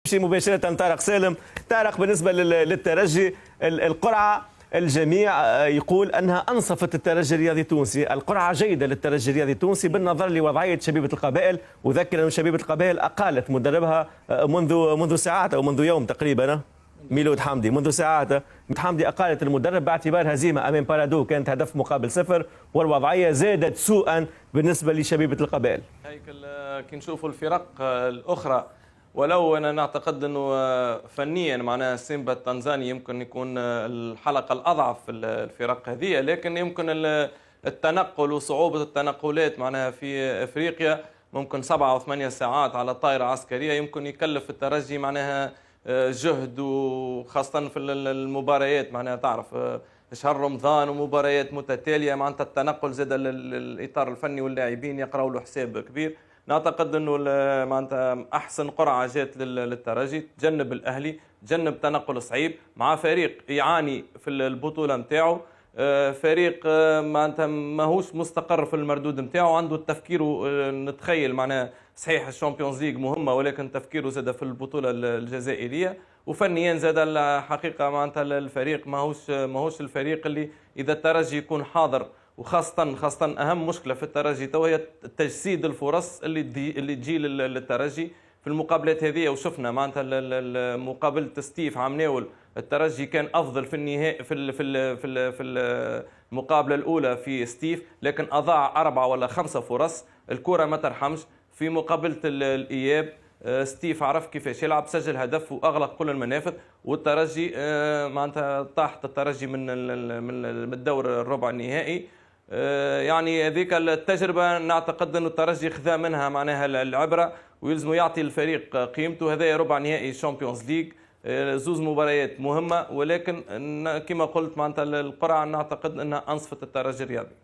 نمشي مباشرة طارق سالم. طارق، بالنسبة للترجي القرعة الجميع يقول أنها أنصفت الترجي الرياضي التونسي، القرعة جيدة للترجي الرياضي التونسي بالنظر لوضعية شبيبة القبائل، وذكر أن شبيبة القبائل أقالت مدربها منذ ساعات أو منذ يوم تقريبا. ميلود حمدي منذ ساعات حمدي أقالت المدرب باعتبار هزيمة أمام بارادو كانت هدف مقابل 0، والوضعية زادت سوءا بالنسبة لشبيبة القبائل. هيكل كي نشوفوا الفرق الأخرى، ولو أنا نعتقد أنه فنيا معناها سيمبا التنزاني يمكن يكون الحلقة الأضعف في الفرق هذه، لكن يمكن التنقل وصعوبة التنقلات معناها في إفريقيا ممكن 7 و8 ساعات على طائرة عسكرية يمكن يكلف الترجي معناها جهد، وخاصة في المباريات معناها تعرف شهر رمضان ومباريات متتالية معناتها التنقل زاد الإطار الفني واللاعبين يقرأوا له حساب كبير. نعتقد انه معناتها احسن قرعه جات للترجي، تجنب الاهلي، تجنب تنقل صعيب مع فريق يعاني في البطوله نتاعو، فريق معناتها ماهوش مستقر في المردود نتاعو، عنده التفكير نتخيل معناها صحيح الشامبيونز ليج مهمه ولكن تفكيره زاد في البطوله الجزائريه، وفنيا زاد الحقيقه معناتها الفريق ماهوش الفريق اللي اذا الترجي يكون حاضر، وخاصة أهم مشكلة في الترجي تو هي تجسيد الفرص اللي تجي للترجي في المقابلات هذه. وشفنا معناتها مقابلة ستيف عم ناول الترجي كان أفضل في النهائي في المقابلة الأولى في ستيف، لكن أضاع 4 ولا 5 فرص، الكرة ما ترحمش. في مقابلة الإياب ستيف عرف كيفاش يلعب، سجل هدف واغلق كل المنافذ، والترجي معناتها طاحت الترجي من الدور الربع النهائي. يعني هذيك التجربه نعتقد انه الترجي خذا منها معناها العبره، ويلزموا يعطي الفريق قيمته. هذا ربع نهائي شامبيونز ليج، زوز مباريات مهمه، ولكن كما قلت معناتها القرعه نعتقد انها انصفت الترجي الرياضي.